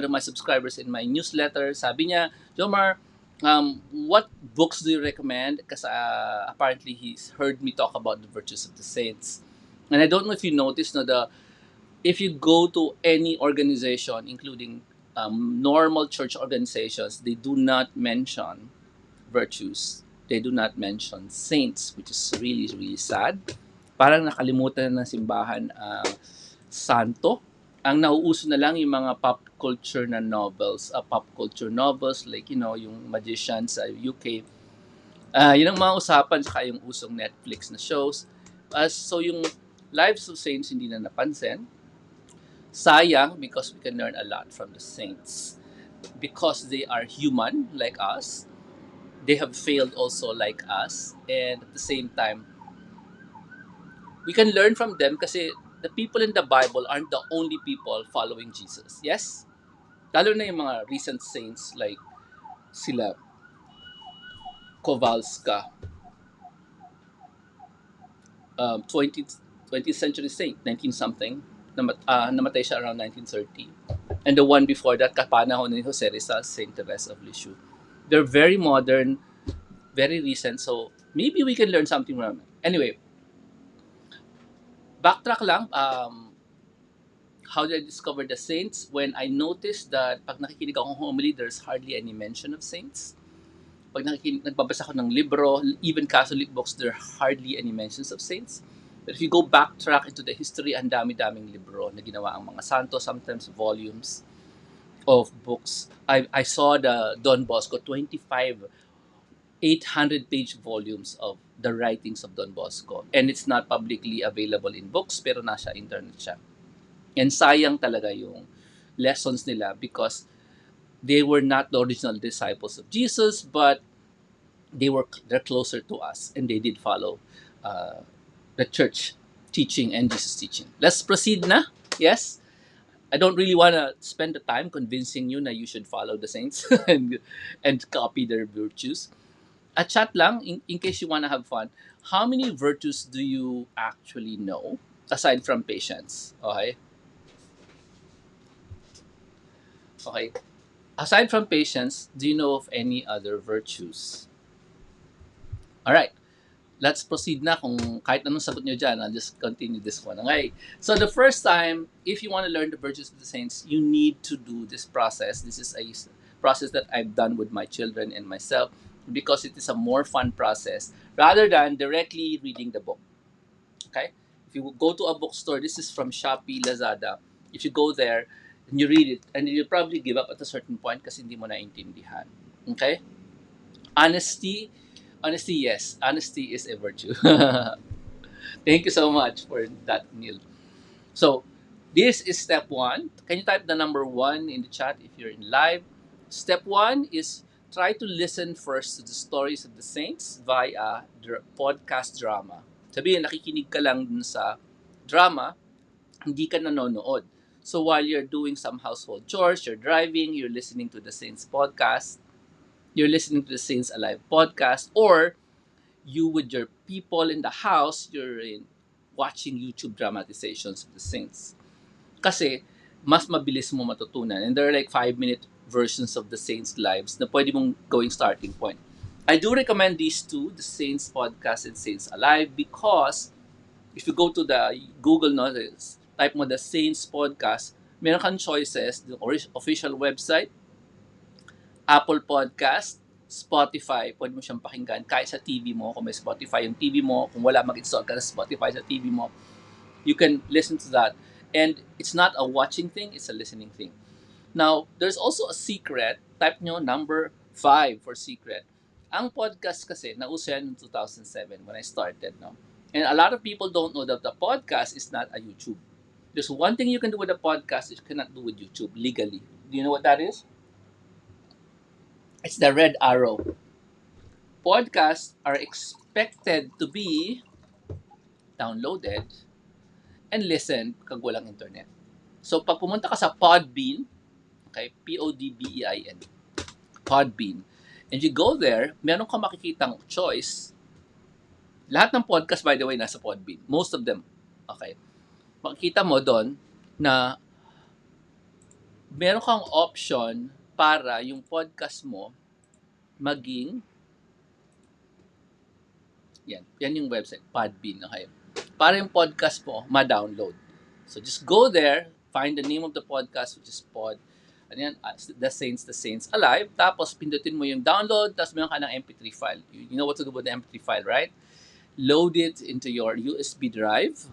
of my subscribers in my newsletter. Sabi niya, Jomar, what books do you recommend? Because apparently he's heard me talk about the virtues of the saints. And I don't know if you noticed, no, if you go to any organization, including normal church organizations, they do not mention virtues. They do not mention saints, which is really, really sad. Parang nakalimutan na ng simbahan ang santo. Ang nauuso na lang yung mga pop culture na novels, pop culture novels like, yung Magician sa UK. Yun ang mga usapan, saka yung usong Netflix na shows. So yung Lives of Saints hindi na napansin. Sayang, because we can learn a lot from the saints. Because they are human like us, they have failed also like us, and at the same time, we can learn from them kasi the people in the Bible aren't the only people following Jesus. Yes? Lalo na yung mga recent saints like sila Kowalska, 20th century saint, 19 something, namatay siya around 1930. And the one before that, kapanahon ni Jose Rizal, Saint Teresa of Lisieux. They're very modern, very recent, so maybe we can learn something from them. Anyway, backtrack lang, how did I discover the saints? When I noticed that pag nakikinig akong homily, there's hardly any mention of saints. Pag nagbabasa ako ng libro, even Catholic books, there are hardly any mentions of saints. But if you go backtrack into the history, ang dami-daming libro na ginawa ang mga santo, sometimes volumes of books. I saw the Don Bosco, 25 800-page volumes of the writings of Don Bosco. And it's not publicly available in books, pero nasa internet siya. And sayang talaga yung lessons nila because they were not the original disciples of Jesus, but they're closer to us and they did follow the church teaching and Jesus teaching. Let's proceed na. Yes? I don't really want to spend the time convincing you na you should follow the saints and copy their virtues. A chat lang, in case you want to have fun, how many virtues do you actually know aside from patience? Okay? Okay. Aside from patience, do you know of any other virtues? All right. Let's proceed na. Kung kahit anong sagot nyo dyan, I'll just continue this one. Okay. So the first time, if you want to learn the virtues of the saints, you need to do this process. This is a process that I've done with my children and myself because it is a more fun process rather than directly reading the book. Okay? If you go to a bookstore, this is from Shopee, Lazada. If you go there and you read it, and you'll probably give up at a certain point kasi hindi mo naintindihan. Okay? Honesty, honesty, yes. Honesty is a virtue. Thank you so much for that, Neil. So, this is step one. Can you type the number one in the chat if you're in live? Step one is try to listen first to the stories of the saints via podcast drama. Sabihin, nakikinig ka lang dun sa drama, hindi ka nanonood. So while you're doing some household chores, you're driving, you're listening to the Saints podcast, you're listening to the Saints Alive podcast, or you with your people in the house, you're watching YouTube dramatizations of the Saints. Kasi, mas mabilis mo matutunan. And there are like 5-minute versions of the Saints' lives na pwede mong going starting point. I do recommend these two, the Saints podcast and Saints Alive, because if you go to the Google, no, type mo the Saints podcast, meron kang choices, the official website, Apple Podcast, Spotify, pwede mo siyang pakinggan kahit sa TV mo, kung may Spotify yung TV mo, kung wala mag-install ka na Spotify sa TV mo, you can listen to that. And it's not a watching thing, it's a listening thing. Now, there's also a secret. Type nyo number 5 for secret. Ang podcast kasi, nauso yan in 2007 when I started. No? And a lot of people don't know that the podcast is not a YouTube. There's one thing you can do with a podcast you cannot do with YouTube legally. Do you know what that is? It's the red arrow. Podcasts are expected to be downloaded and listened kag walang internet. So, pag pumunta ka sa Podbean, okay, Podbein, Podbean, and you go there, meron ka makikitang choice. Lahat ng podcast, by the way, nasa Podbean. Most of them. Okay. Makikita mo doon na meron kang option para yung podcast mo maging, yan yung website, Podbean, okay? Para yung podcast mo ma-download. So just go there, find the name of the podcast, which is ano yan, The Saints Alive, tapos pindutin mo yung download, tapos meron ka ng MP3 file. You know what to do with the MP3 file, right? Load it into your USB drive,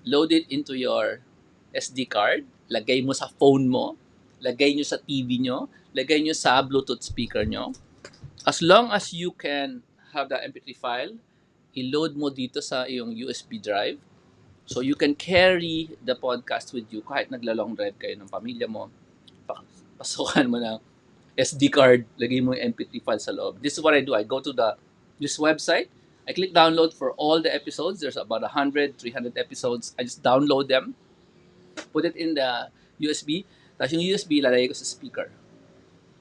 load it into your SD card, lagay mo sa phone mo, lagay nyo sa TV nyo, lagay nyo sa Bluetooth speaker nyo. As long as you can have the MP3 file, i-load mo dito sa iyong USB drive. So you can carry the podcast with you kahit nagla-long drive kayo ng pamilya mo. Pasukan mo ng SD card, lagay mo yung MP3 file sa loob. This is what I do. I go to this website, I click download for all the episodes. There's about 100, 300 episodes. I just download them, put it in the USB, tapos yung USB lalagay ko sa speaker.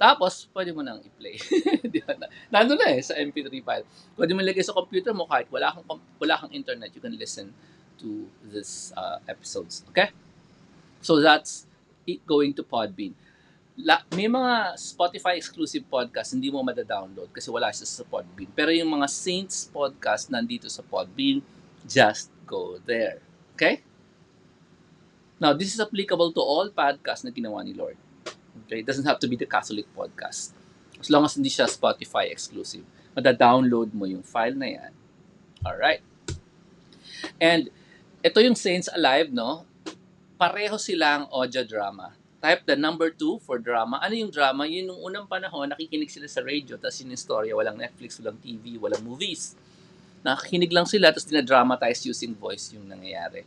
Tapos, pwede mo nang i-play. Di ba? Nandun na sa MP3 file. Pwede mo lagay sa computer mo kahit wala kang internet, you can listen to this episodes. Okay? So that's it going to Podbean. May mga Spotify exclusive podcast hindi mo mada-download kasi wala siya sa Podbean. Pero yung mga Saints podcast nandito sa Podbean, just go there. Okay? Now, this is applicable to all podcasts na ginawa ni Lord. Okay? It doesn't have to be the Catholic podcast. As long as hindi siya Spotify exclusive. Mada-download mo yung file na yan. Alright? And ito yung Saints Alive, no? Pareho silang audio drama. Type the number 2 for drama. Ano yung drama? Yun nung unang panahon, nakikinig sila sa radio, tapos yun yung storya, walang Netflix, walang TV, walang movies. Nakikinig lang sila, tapos dinadramatize using voice yung nangyayari.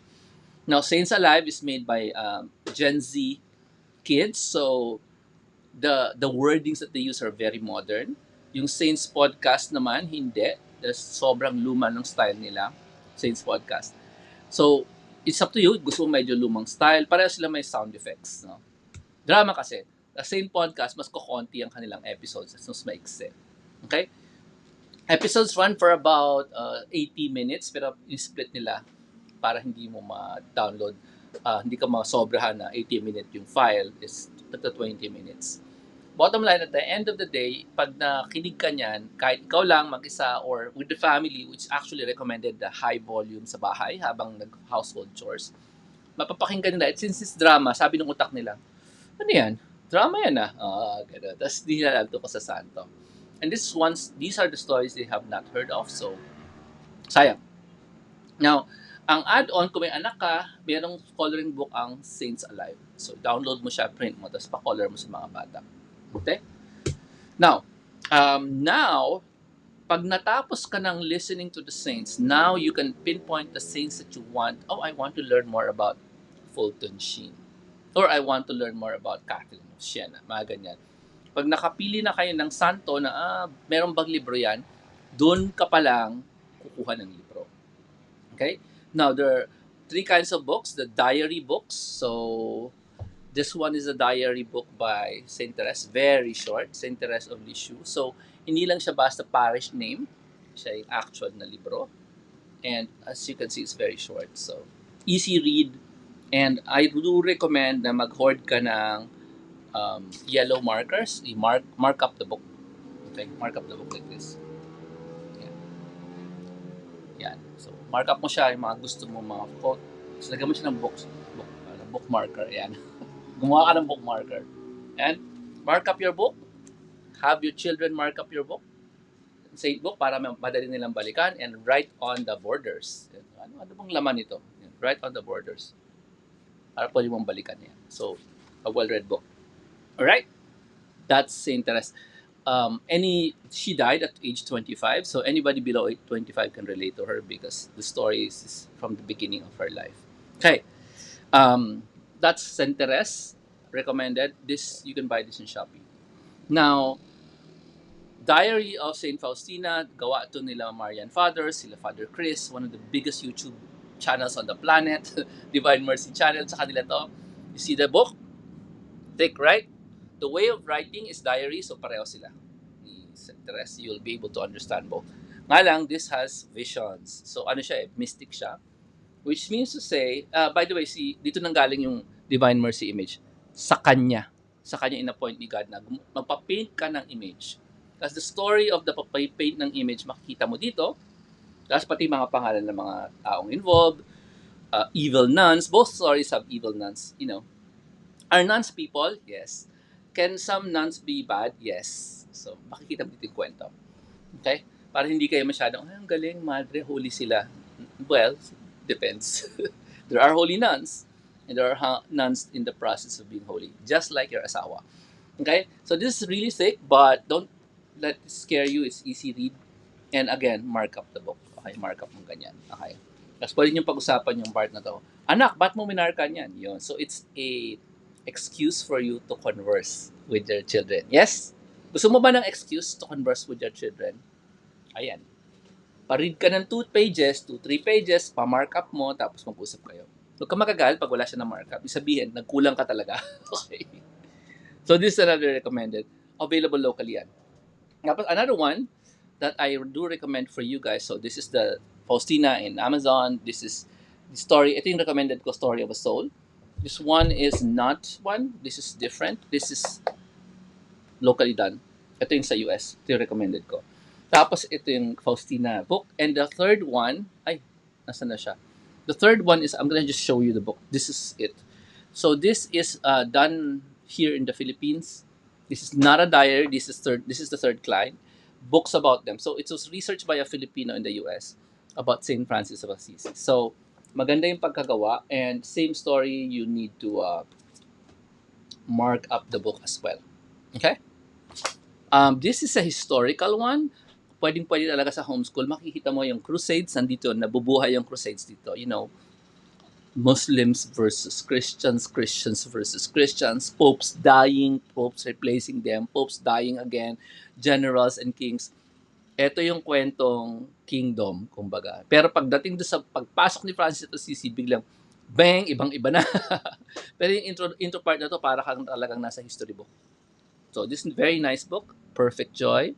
Now, Saints Alive is made by Gen Z kids, so the wordings that they use are very modern. Yung Saints podcast naman, hindi. Sobrang luma ng style nila, Saints podcast. So, it's up to you. Gusto mo medyo lumang style. Pareho sila may sound effects. No? Drama kasi. The same podcast, mas kukonti ang kanilang episodes. Mas maiksi. Okay? Episodes run for about 80 minutes, pero in-split nila para hindi mo ma-download. Hindi ka masobrahan na 80-minute yung file is 20 minutes. Bottom line, at the end of the day, pag nakinig ka niyan, kahit ikaw lang mag-isa or with the family, which actually recommended the high volume sa bahay habang nag-household chores, mapapakinggan nila. At since it's drama, sabi ng utak nila, ano yan? Drama yan gano'n. Tapos di nila alam ko sa santo. And these are the stories they have not heard of, so sayang. Now, ang add-on, kung may anak ka, mayroong coloring book ang Saints Alive. So, download mo siya, print mo, tapos pa-color mo sa mga bata. Okay? Now, pag natapos ka ng listening to the Saints, now you can pinpoint the Saints that you want. Oh, I want to learn more about Fulton Sheen. Or I want to learn more about Catherine of Siena. Mga ganyan. Pag nakapili na kayo ng santo na, meron bang libro yan, doon ka pa lang kukuha ng libro. Okay? Now, there are 3 kinds of books. The diary books. So, this one is a diary book by Saint Therese. Very short. Saint Therese of Lisieux. So, hindi lang siya basta parish name. Siya yung actual na libro. And as you can see, it's very short. So, easy read. And I do recommend na mag-hoard ka ng yellow markers. Mark up the book. Okay? Mark up the book like this. Yan. So, mark up mo siya yung mga gusto mo, mga quote. So, lagyan mo siya ng book marker. Yan. Gumawa ka ng bookmarker. And mark up your book. Have your children mark up your book. Saint book para madali nilang balikan and write on the borders. Ano bang laman ito? Write on the borders. Para pwede mong balikan yan. So, a well-read book. Alright? That's Saint Therese. She died at age 25, so anybody below 25 can relate to her because the story is from the beginning of her life. Okay. That's Saint Therese, recommended. This, you can buy this in Shopee. Now, Diary of Saint Faustina, gawa to nila Marian Fathers, sila Father Chris, one of the biggest YouTube channels on the planet, Divine Mercy channel, sa kanila to. You see the book? Thick, right? The way of writing is diary, so pareho sila. Ni Saint Therese, you'll be able to understand both. Nga lang, this has visions. So ano siya mystic siya. Which means to say, by the way, dito nang galing yung Divine Mercy image. sa kanya. Sa kanya in-appoint ni God na magpa-paint ka ng image. Tapos the story of the paint ng image, makikita mo dito. Tapos pati mga pangalan ng mga taong involved, evil nuns, both stories have evil nuns, you know. Are nuns people? Yes. Can some nuns be bad? Yes. So, makikita mo dito yung kwento. Okay? Para hindi kayo masyadong, ang galing, madre, holy sila. Well, depends. There are holy nuns, and there are nuns in the process of being holy, just like your asawa. Okay? So this is really thick, but don't let it scare you. It's easy read. And again, mark up the book. Okay, mark up mo ganyan. Okay. Tapos pwede nyo pag-usapan yung part na to. Anak, ba't mo minarkan yan? Yun. So it's a excuse for you to converse with your children. Yes? Gusto mo ba ng excuse to converse with your children? Ayan. Pa-read ka ng 2 pages, 2, 3 pages, pa-mark up mo, tapos mag-usap kayo. Huwag ka magagal pag wala siya ng markup. Ibig sabihin, nagkulang ka talaga. Okay. So this is another recommended. Available locally yan. Tapos another one that I do recommend for you guys. So this is the Faustina in Amazon. This is the story. I think recommended ko Story of a Soul. This one is not one. This is different. This is locally done. Ito yung sa US. Ito yung recommended ko. Tapos ito yung Faustina book. And the third one, ay, nasa na siya? The third one is, I'm gonna just show you the book. This is it. So this is done here in the Philippines. This is not a diary. This is third. This is the third client. Books about them. So it was researched by a Filipino in the U.S. about Saint Francis of Assisi. So maganda yung pagkagawa, and same story. You need to mark up the book as well. Okay. This is a historical one. Pwedeng-pwede talaga sa homeschool. Makikita mo yung crusades. Nandito, nabubuhay yung crusades dito. You know, Muslims versus Christians, Christians versus Christians, popes dying, popes replacing them, popes dying again, generals and kings. Ito yung kwentong kingdom, kumbaga. Pero pagdating doon sa pagpasok ni Francis at Assisi, biglang, bang, ibang-iba na. Pero yung intro part na to, para kang talagang nasa history book. So this is a very nice book, Perfect Joy,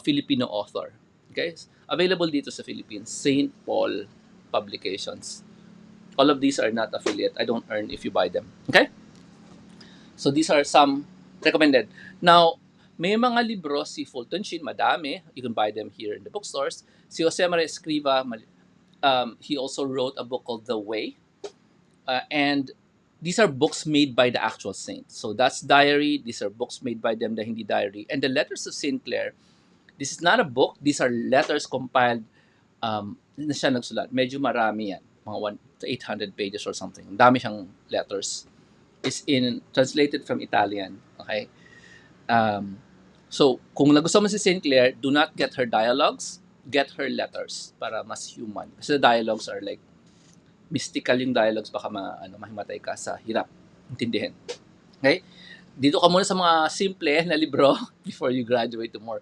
Filipino author. Okay? Available dito sa Philippines, St. Paul Publications. All of these are not affiliate. I don't earn if you buy them. Okay? So these are some recommended. Now, may mga libro si Fulton Sheen, madami. You can buy them here in the bookstores. Si Jose Maria Escriva, he also wrote a book called The Way. And these are books made by the actual saint. So that's diary. These are books made by them, the hindi diary. And the Letters of St. Clare, this is not a book. These are letters compiled na siya nagsulat. Medyo marami yan. Mga 1 to 800 pages or something. Dami siyang letters. Is translated from Italian. Okay? So, kung nagustuhan mo si St. Clare, do not get her dialogues, get her letters para mas human. Kasi the dialogues are like, mystical yung dialogues, baka mahimatay ka sa hirap intindihin. Okay? Dito ka muna sa mga simple na libro before you graduate to more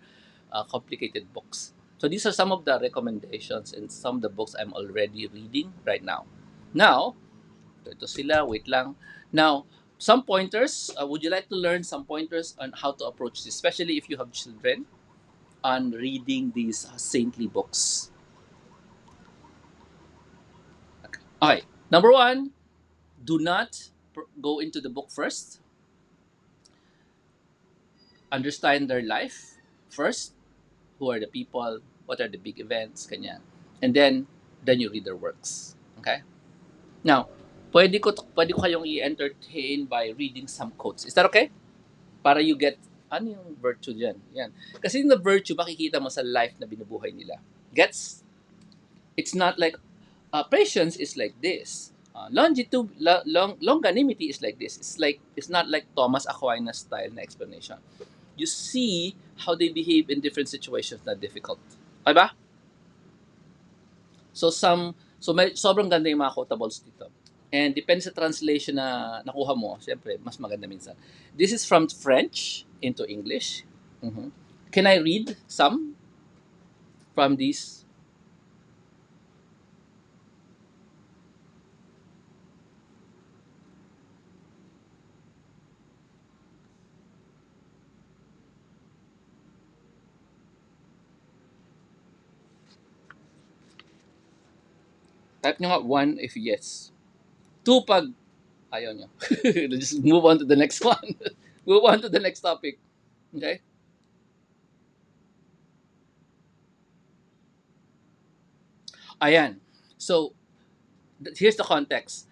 complicated books. So these are some of the recommendations and some of the books I'm already reading right now. Now, ito sila, wait lang. Now, some pointers. Would you like to learn some pointers on how to approach this, especially if you have children, on reading these saintly books? Okay. Number one, do not go into the book first. Understand their life first. Who are the people? What are the big events? Kanya. And then you read their works. Okay? Now, pwede ko kayong i-entertain by reading some quotes. Is that okay? Para you get, ano yung virtue dyan? Yan. Kasi yung the virtue, makikita mo sa life na binubuhay nila. Gets? It's not like, patience is like this. Longanimity is like this. It's not like Thomas Aquinas style na explanation. You see how they behave in different situations na difficult. Okay ba? So sobrang ganda yung mga quotables dito. And depende sa translation na nakuha mo, syempre, mas maganda minsan. This is from French into English. Mm-hmm. Can I read some from these? Type nyo nga 1 if yes. 2 pag Ayaw nyo. Just move on to the next one. Move on to the next topic. Okay? Ayan. So, here's the context.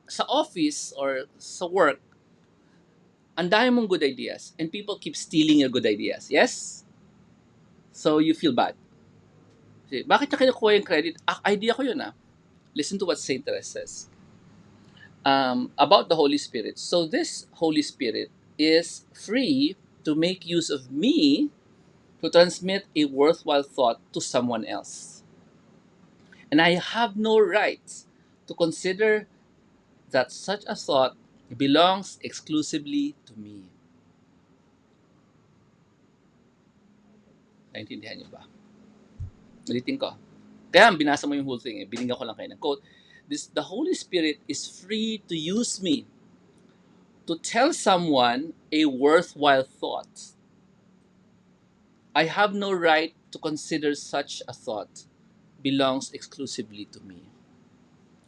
Sa office or sa work, ang dami mong good ideas and people keep stealing your good ideas. Yes? So, you feel bad. Bakit niya kinukuha yung credit? Idea ko yun ah. Listen to what Saint Therese says about the Holy Spirit. So, this Holy Spirit is free to make use of me to transmit a worthwhile thought to someone else. And I have no right to consider that such a thought belongs exclusively to me. Naintindihan niyo ba? Ulitin ko. Kaya binasa mo yung whole thing eh. Binigyan ko lang kayo ng quote. The Holy Spirit is free to use me to tell someone a worthwhile thought. I have no right to consider such a thought belongs exclusively to me.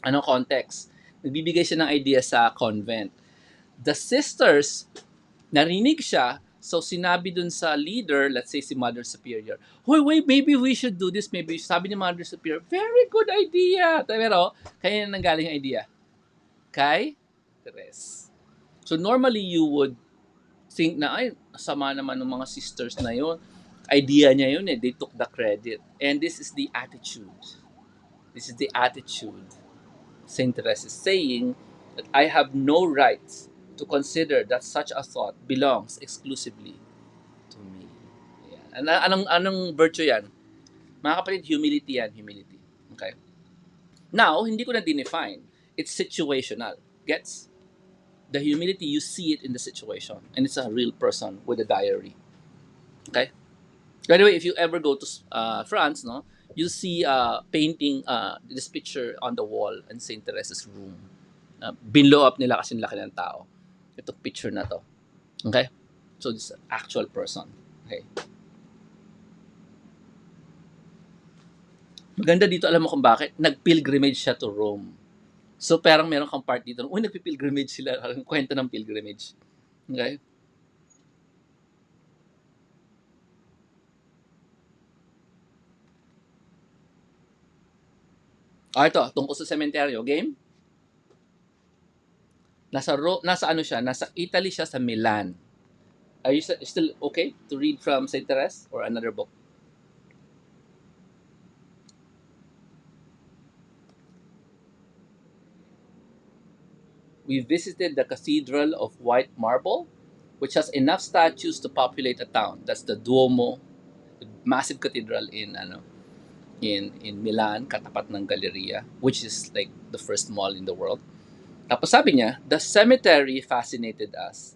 Anong context? Nagbibigay siya ng idea sa convent. The sisters, narinig siya, so sinabi dun sa leader, let's say si Mother Superior, wait, maybe we should do this, maybe. Sabi ni Mother Superior, very good idea. Pero, kaya na nanggaling ang idea? Kay Teres. So normally you would think na, ay, sama naman ng mga sisters na yun. Idea niya yun eh, they took the credit. And this is the attitude. This is the attitude Saint Therese is saying that I have no right to consider that such a thought belongs exclusively to me. Yan. Anong virtue yan? Mga kapatid, humility yan, humility. Okay? Now, hindi ko na dinefine. It's situational. Gets? The humility, you see it in the situation. And it's a real person with a diary. Okay? By the way, if you ever go to France, no, you see painting this picture on the wall in Saint Teresa's room. Binlow up nila kasi laki ng tao. Ito picture na to. Okay? So this is an actual person. Okay? Maganda dito, alam mo kung bakit? Nag-pilgrimage siya to Rome. So parang meron kang part dito. Uy, nagpi-pilgrimage sila. Parang kwento ng pilgrimage. Okay? Ito, tungkol sa sementeryo. Game? Nasa ano siya? Nasa Italy siya sa Milan. Are you still okay to read from Saint Therese or another book? We visited the Cathedral of White Marble, which has enough statues to populate a town. That's the Duomo, the massive cathedral in Milan, katapat ng Galleria, which is like the first mall in the world. Tapos sabi niya, the cemetery fascinated us.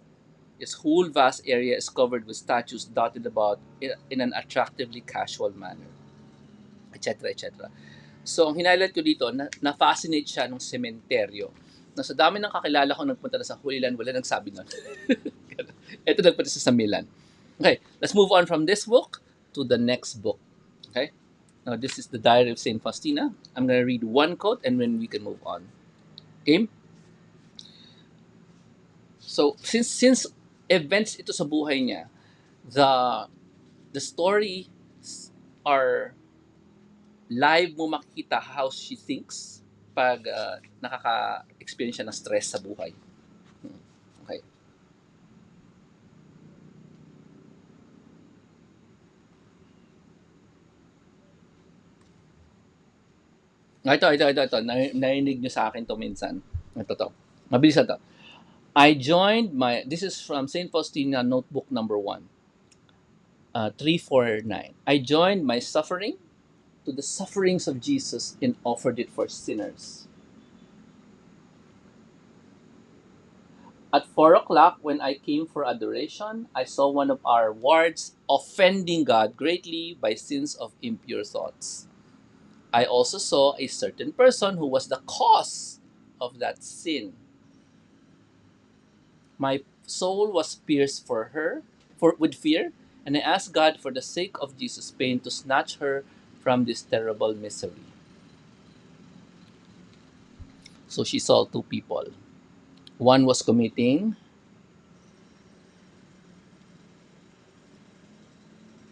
Its whole vast area is covered with statues dotted about in an attractively casual manner, etc. etc. So, ang hinighlight ko dito, na-fascinate siya ng sementeryo. Na sa dami ng kakilala ko nagpunta na sa Holy Land, wala nagsabi nun. Ito nagpunta siya sa Milan. Okay, let's move on from this book to the next book. Okay? Now, this is the Diary of Saint Faustina. I'm going to read one quote and then we can move on. Okay? So, since events ito sa buhay niya, the story are live mo makikita how she thinks pag nakaka-experience siya ng stress sa buhay. Okay. Ito. Narinig niyo sa akin to minsan. Ito. Mabilis na to. This is from St. Faustina notebook number 1. 349. I joined my suffering to the sufferings of Jesus and offered it for sinners. At 4 o'clock, when I came for adoration, I saw one of our wards offending God greatly by sins of impure thoughts. I also saw a certain person who was the cause of that sin. My soul was pierced with fear, and I asked God for the sake of Jesus' pain to snatch her from this terrible misery. So she saw two people. One was committing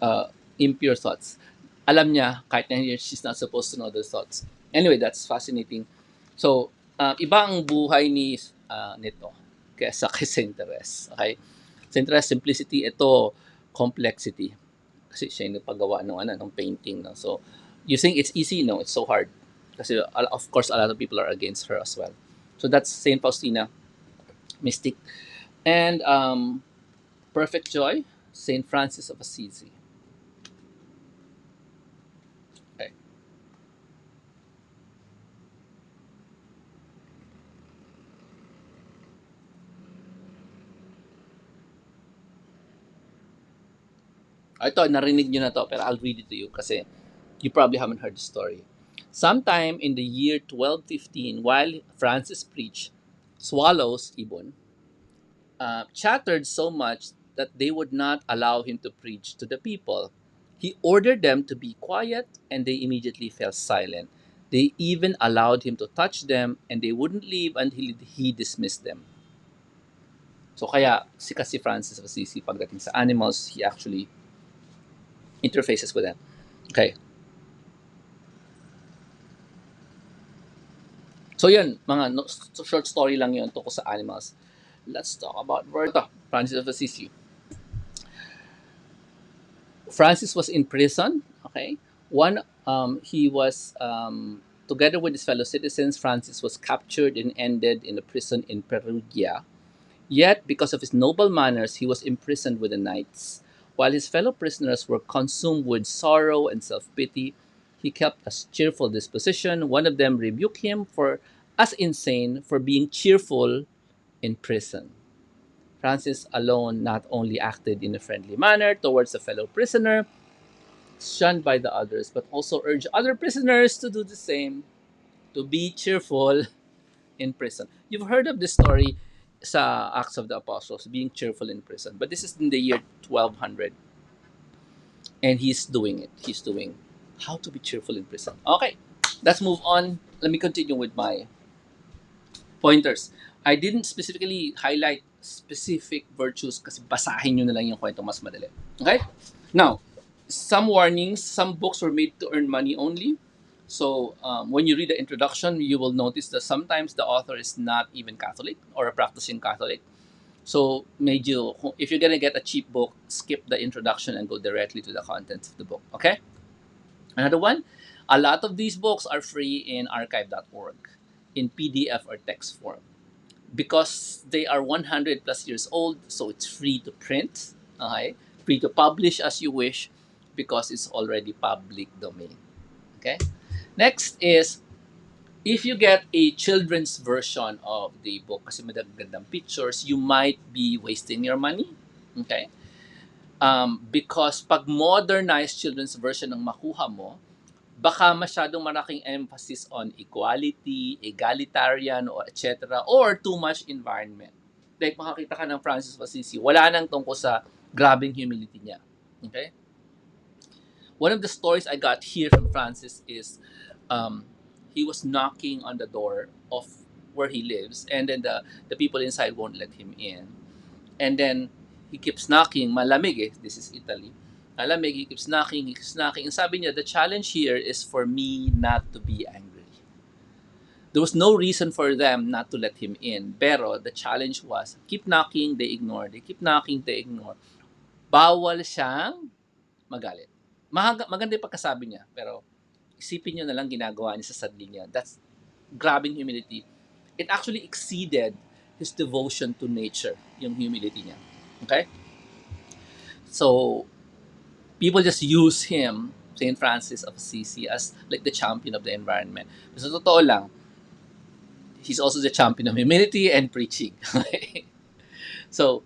uh, impure thoughts. Alam niya, kahit na she's not supposed to know those thoughts. Anyway, that's fascinating. So, iba ang buhay nito kaysa kay Saint Therese. Okay? Saint Therese, simplicity. Ito, complexity. Kasi siya yung nagpagawa ng painting. No? So, you think it's easy? No, it's so hard. Kasi, of course, a lot of people are against her as well. So, that's Saint Faustina, mystic. And Perfect Joy, Saint Francis of Assisi. Okay. Ito, narinig nyo na to, pero I'll read it to you kasi you probably haven't heard the story. Sometime in the year 1215, while Francis preached, swallows, ibon, chattered so much that they would not allow him to preach to the people. He ordered them to be quiet, and they immediately fell silent. They even allowed him to touch them, and they wouldn't leave until he dismissed them. So kaya si Francis of Assisi pagdating sa animals, he actually interfaces with them. Okay. So yun, mga short story lang yun tungkol sa animals. Let's talk about Francis of Assisi. Francis was in prison. Okay, he was together with his fellow citizens. Francis was captured and ended in a prison in Perugia. Yet, because of his noble manners, he was imprisoned with the knights. While his fellow prisoners were consumed with sorrow and self pity, he kept a cheerful disposition. One of them rebuked him for as insane for being cheerful in prison. Francis alone not only acted in a friendly manner towards a fellow prisoner, shunned by the others, but also urged other prisoners to do the same, to be cheerful in prison. You've heard of this story sa Acts of the Apostles, being cheerful in prison. But this is in the year 1200. And he's doing it. He's doing how to be cheerful in prison. Okay, let's move on. Let me continue with my pointers. I didn't specifically highlight specific virtues kasi basahin nyo na lang yung kwento mas madali. Okay? Now, some warnings, some books were made to earn money only. So when you read the introduction, you will notice that sometimes the author is not even Catholic or a practicing Catholic. So medyo, if you're gonna get a cheap book, skip the introduction and go directly to the contents of the book. Okay? Another one, a lot of these books are free in archive.org in PDF or text form. Because they are 100 plus years old, so it's free to print, okay? Free to publish as you wish because it's already public domain. Okay? Next is if you get a children's version of the book kasi magagandang pictures, you might be wasting your money. Okay? Because pag modernized children's version ng makuha mo, baka masyadong malaking emphasis on equality, egalitarian, or etc. Or too much environment. Like makakita ka ng Francis of Assisi, wala nang tungkol sa grabing humility niya. Okay? One of the stories I got here from Francis is he was knocking on the door of where he lives, and then the people inside won't let him in. And then he keeps knocking, malamig eh, this is Italy. Malamig, he keeps knocking. And sabi niya, the challenge here is for me not to be angry. There was no reason for them not to let him in. Pero the challenge was, keep knocking, they ignore. They keep knocking, they ignore. Bawal siyang magalit. Maganda yung pagkasabi niya, pero isipin niyo na lang ginagawa niya sa sarili niya. That's grabbing humility. It actually exceeded his devotion to nature, yung humility niya. Okay? So, people just use him, Saint Francis of Assisi, as like the champion of the environment. So, totoo lang, he's also the champion of humility and preaching. Okay? So,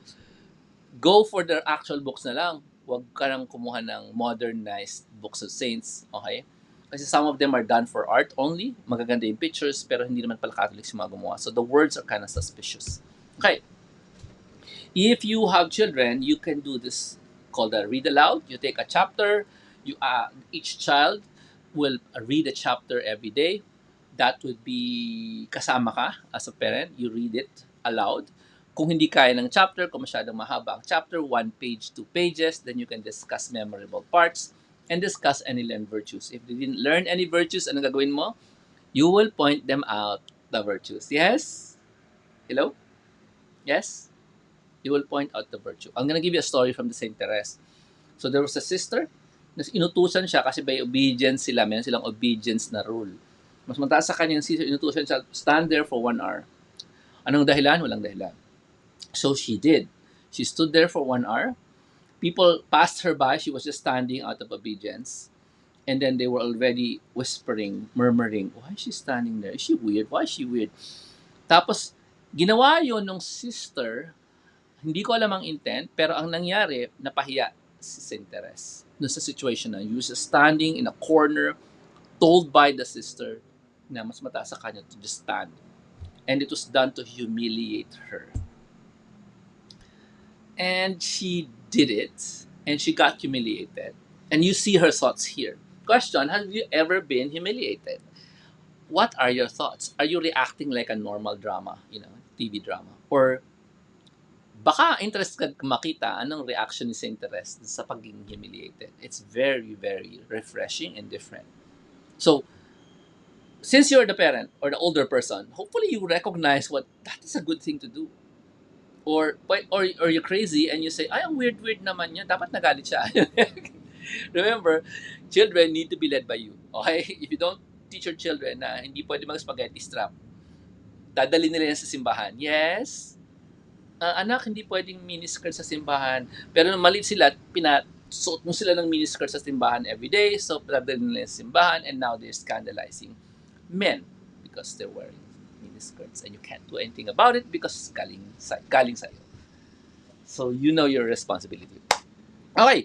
go for the actual books na lang. Huwag ka nang kumuha ng modernized books of saints. Okay? Kasi some of them are done for art only. Magaganda yung pictures, pero hindi naman pala Catholics yung mga gumawa. So, the words are kind of suspicious. Okay. If you have children, you can do this called a read aloud. You take a chapter. Each child will read a chapter every day. That would be kasama ka as a parent. You read it aloud. Kung hindi kaya ng chapter, kung masyadong mahaba ang chapter, 1 page, 2 pages, then you can discuss memorable parts and discuss any learned virtues. If they didn't learn any virtues, ano gagawin mo? You will point them out the virtues. Yes? Hello? Yes? You will point out the virtue. I'm gonna give you a story from the Saint Therese. So there was a sister, inutusan siya kasi by obedience sila, meron silang obedience na rule. Mas mataas sa kanya yung sister, inutusan siya, stand there for 1 hour. Anong dahilan? Walang dahilan. So she did. She stood there for 1 hour. People passed her by. She was just standing out of obedience. And then they were already whispering, murmuring, why is she standing there? Is she weird? Why is she weird? Tapos, ginawa yun ng sister, hindi ko alam ang intent, pero ang nangyari, napahiya si Saint Therese. Doon sa situation na, he was standing in a corner, told by the sister na mas mataas sa kanya to just stand. And it was done to humiliate her. And she did it, and she got humiliated. And you see her thoughts here. Question, have you ever been humiliated? What are your thoughts? Are you reacting like a normal drama, TV drama? Or baka interested ka makita anong reaction ni Saint Therese sa pagiging humiliated. It's very, very refreshing and different. So, since you're the parent or the older person, hopefully you recognize what that is a good thing to do. Or you're crazy and you say, ay, ang weird naman niya. Dapat nagalit siya. Remember, children need to be led by you. Okay? If you don't teach your children na hindi pwede mag-spaghetti strap, dadali nila yan sa simbahan. Yes, anak, hindi pwedeng miniskirt sa simbahan. Pero nung maliit sila, pinasuot mo sila ng miniskirt sa simbahan every day. So, dadali nila sa simbahan and now they're scandalizing men because they're wearing miniskirts and you can't do anything about it because galing sa'yo. So, you know your responsibility. Okay.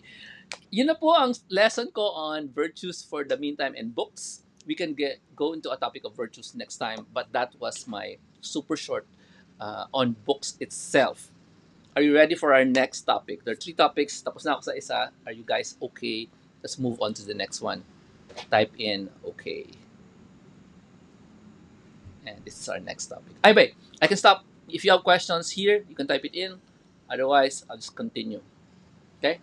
Yun na po ang lesson ko on virtues for the meantime and books. We can go into a topic of virtues next time, but that was my super short on books itself. Are you ready for our next topic? There are 3 topics. Tapos na ako sa isa. Are you guys okay? Let's move on to the next one. Type in okay. And this is our next topic. Anyway, I can stop. If you have questions here, you can type it in. Otherwise, I'll just continue. Okay?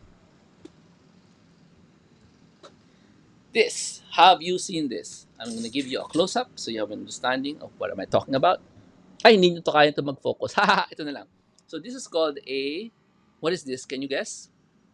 This. Have you seen this? I'm going to give you a close-up so you have an understanding of what am I talking about. Ay, hindi nyo to kaya to mag-focus. Haha, ito na lang. So this is called a, what is this? Can you guess?